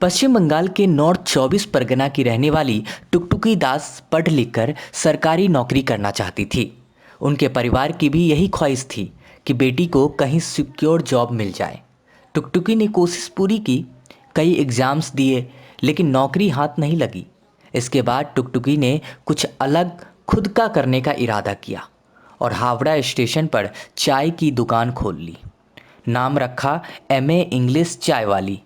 पश्चिम बंगाल के नॉर्थ 24 परगना की रहने वाली टुकटुकी दास पढ़ लिख कर सरकारी नौकरी करना चाहती थी। उनके परिवार की भी यही ख्वाहिश थी कि बेटी को कहीं सिक्योर जॉब मिल जाए। टुकटुकी ने कोशिश पूरी की, कई एग्ज़ाम्स दिए, लेकिन नौकरी हाथ नहीं लगी। इसके बाद टुकटुकी ने कुछ अलग खुद का करने का इरादा किया और हावड़ा स्टेशन पर चाय की दुकान खोल ली। नाम रखा एमए इंग्लिश चाय वाली।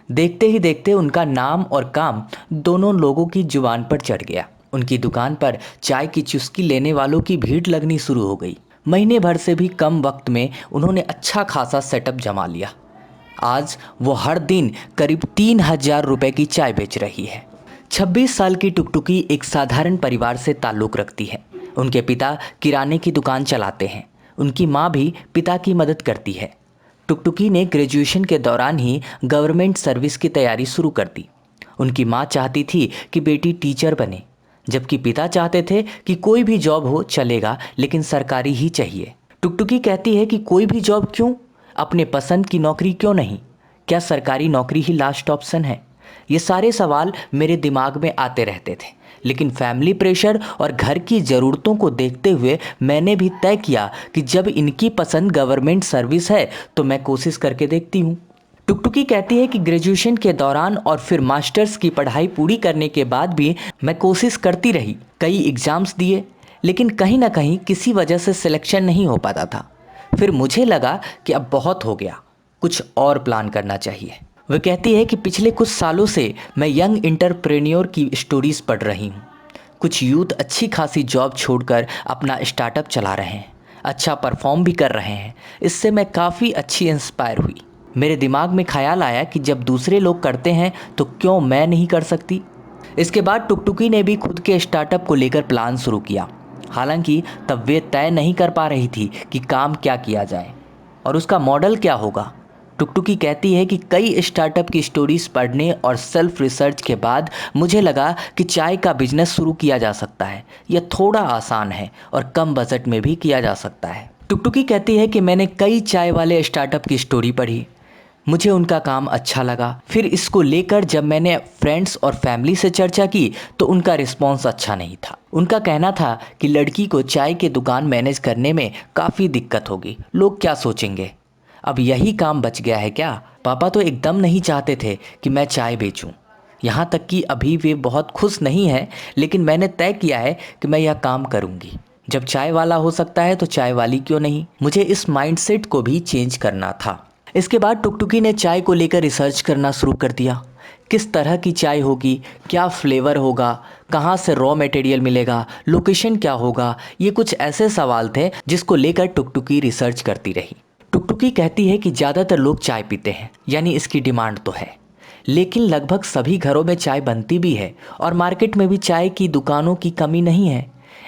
देखते ही देखते उनका नाम और काम दोनों लोगों की जुबान पर चढ़ गया। उनकी दुकान पर चाय की चुस्की लेने वालों की भीड़ लगनी शुरू हो गई। महीने भर से भी कम वक्त में उन्होंने अच्छा खासा सेटअप जमा लिया। आज वो हर दिन करीब 3,000 रुपए की चाय बेच रही है। 26 साल की टुकटुकी एक साधारण परिवार से ताल्लुक़ रखती है। उनके पिता किराने की दुकान चलाते हैं। उनकी माँ भी पिता की मदद करती है। टुकटुकी ने ग्रेजुएशन के दौरान ही गवर्नमेंट सर्विस की तैयारी शुरू कर दी। उनकी माँ चाहती थी कि बेटी टीचर बने, जबकि पिता चाहते थे कि कोई भी जॉब हो चलेगा, लेकिन सरकारी ही चाहिए। टुकटुकी कहती है कि कोई भी जॉब क्यों, अपने पसंद की नौकरी क्यों नहीं, क्या सरकारी नौकरी ही लास्ट ऑप्शन है? ये सारे सवाल मेरे दिमाग में आते रहते थे, लेकिन फैमिली प्रेशर और घर की ज़रूरतों को देखते हुए मैंने भी तय किया कि जब इनकी पसंद गवर्नमेंट सर्विस है तो मैं कोशिश करके देखती हूँ। टुकटुकी कहती है कि ग्रेजुएशन के दौरान और फिर मास्टर्स की पढ़ाई पूरी करने के बाद भी मैं कोशिश करती रही, कई एग्ज़ाम्स दिए, लेकिन कहीं ना कहीं किसी वजह से सिलेक्शन नहीं हो पाता था। फिर मुझे लगा कि अब बहुत हो गया, कुछ और प्लान करना चाहिए। वह कहती है कि पिछले कुछ सालों से मैं यंग एंटरप्रेन्योर की स्टोरीज़ पढ़ रही हूँ। कुछ यूथ अच्छी खासी जॉब छोड़कर अपना स्टार्टअप चला रहे हैं, अच्छा परफॉर्म भी कर रहे हैं। इससे मैं काफ़ी अच्छी इंस्पायर हुई। मेरे दिमाग में ख्याल आया कि जब दूसरे लोग करते हैं तो क्यों मैं नहीं कर सकती। इसके बाद टुकटुकी ने भी खुद के स्टार्टअप को लेकर प्लान शुरू किया। हालांकि तब वे तय नहीं कर पा रही थी कि काम क्या किया जाए और उसका मॉडल क्या होगा। टुकटुकी कहती है कि कई स्टार्टअप की स्टोरीज पढ़ने और सेल्फ रिसर्च के बाद मुझे लगा कि चाय का बिजनेस शुरू किया जा सकता है। यह थोड़ा आसान है और कम बजट में भी किया जा सकता है। टुकटुकी कहती है कि मैंने कई चाय वाले स्टार्टअप की स्टोरी पढ़ी, मुझे उनका काम अच्छा लगा। फिर इसको लेकर जब मैंने फ्रेंड्स और फैमिली से चर्चा की तो उनका रिस्पॉन्स अच्छा नहीं था। उनका कहना था कि लड़की को चाय की दुकान मैनेज करने में काफ़ी दिक्कत होगी, लोग क्या सोचेंगे। अब यही काम बच गया है क्या? पापा तो एकदम नहीं चाहते थे कि मैं चाय बेचूं। यहाँ तक कि अभी वे बहुत खुश नहीं हैं, लेकिन मैंने तय किया है कि मैं यह काम करूँगी। जब चाय वाला हो सकता है तो चाय वाली क्यों नहीं? मुझे इस माइंडसेट को भी चेंज करना था। इसके बाद टुकटुकी ने चाय को लेकर रिसर्च करना शुरू कर दिया। किस तरह की चाय होगी, क्या फ्लेवर होगा, कहाँ से रॉ मटेरियल मिलेगा, लोकेशन क्या होगा, ये कुछ ऐसे सवाल थे जिसको लेकर टुकटुकी रिसर्च करती रही। टुकटुकी कहती है कि ज़्यादातर लोग चाय पीते हैं, यानी इसकी डिमांड तो है, लेकिन लगभग सभी घरों में चाय बनती भी है और मार्केट में भी चाय की दुकानों की कमी नहीं है।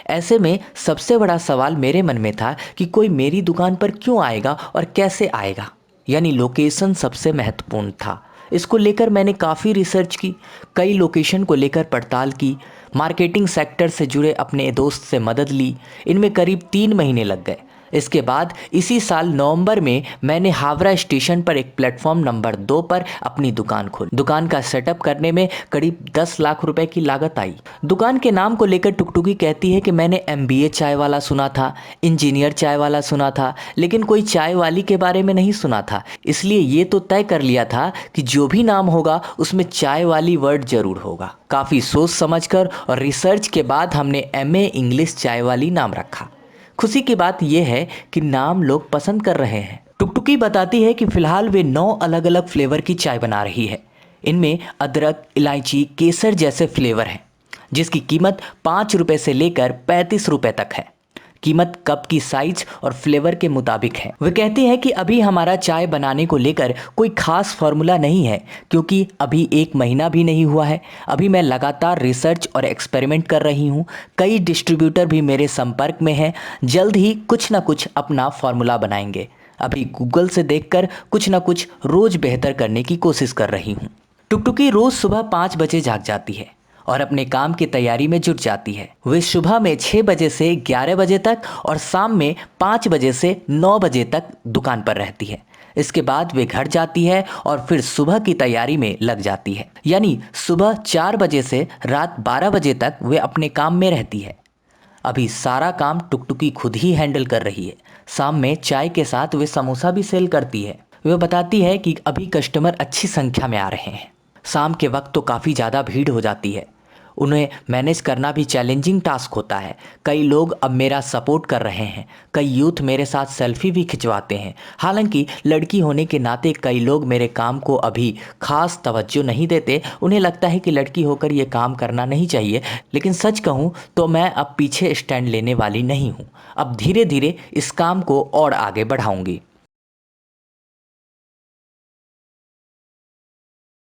ऐसे में सबसे बड़ा सवाल मेरे मन में था कि कोई मेरी दुकान पर क्यों आएगा और कैसे आएगा, यानी लोकेशन सबसे महत्वपूर्ण था। इसको लेकर मैंने काफ़ी रिसर्च की, कई लोकेशन को लेकर पड़ताल की, मार्केटिंग सेक्टर से जुड़े अपने दोस्त से मदद ली। इनमें करीब 3 महीने लग गए। इसके बाद इसी साल नवंबर में मैंने हावड़ा स्टेशन पर एक प्लेटफॉर्म नंबर 2 पर अपनी दुकान खोली। दुकान का सेटअप करने में करीब 10 लाख रुपए की लागत आई। दुकान के नाम को लेकर टुकटुकी कहती है कि मैंने MBA चाय वाला सुना था, इंजीनियर चाय वाला सुना था, लेकिन कोई चाय वाली के बारे में नहीं सुना था। इसलिए ये तो तय कर लिया था कि जो भी नाम होगा उसमें चाय वाली वर्ड जरूर होगा। काफ़ी सोच समझकर और रिसर्च के बाद हमने MA इंग्लिश चाय वाली नाम रखा। खुशी की बात यह है कि नाम लोग पसंद कर रहे हैं। टुकटुकी बताती है कि फिलहाल वे 9 अलग अलग फ्लेवर की चाय बना रही है। इनमें अदरक, इलायची, केसर जैसे फ्लेवर हैं, जिसकी कीमत 5 रुपये से लेकर 35 रुपये तक है। कीमत कप की साइज और फ्लेवर के मुताबिक है। वे कहती है कि अभी हमारा चाय बनाने को लेकर कोई खास फार्मूला नहीं है, क्योंकि अभी 1 महीना भी नहीं हुआ है। अभी मैं लगातार रिसर्च और एक्सपेरिमेंट कर रही हूँ। कई डिस्ट्रीब्यूटर भी मेरे संपर्क में हैं। जल्द ही कुछ ना कुछ अपना फार्मूला बनाएंगे। अभी गूगल से देखकर कुछ ना कुछ रोज़ बेहतर करने की कोशिश कर रही हूँ। टुकटुकी रोज़ सुबह 5 बजे जाग जाती है और अपने काम की तैयारी में जुट जाती है। वे सुबह में 6 बजे से 11 बजे तक और शाम में 5 बजे से 9 बजे तक दुकान पर रहती है। इसके बाद वे घर जाती है और फिर सुबह की तैयारी में लग जाती है। यानी सुबह 4 बजे से रात 12 बजे तक वे अपने काम में रहती है। अभी सारा काम टुकटुकी खुद ही हैंडल कर रही है। शाम में चाय के साथ वे समोसा भी सेल करती है। वे बताती है कि अभी कस्टमर अच्छी संख्या में आ रहे हैं। शाम के वक्त तो काफ़ी ज़्यादा भीड़ हो जाती है। उन्हें मैनेज करना भी चैलेंजिंग टास्क होता है। कई लोग अब मेरा सपोर्ट कर रहे हैं, कई यूथ मेरे साथ सेल्फी भी खिंचवाते हैं। हालांकि लड़की होने के नाते कई लोग मेरे काम को अभी खास तवज्जो नहीं देते। उन्हें लगता है कि लड़की होकर ये काम करना नहीं चाहिए। लेकिन सच कहूँ तो मैं अब पीछे स्टैंड लेने वाली नहीं हूँ। अब धीरे धीरे इस काम को और आगे बढ़ाऊंगी।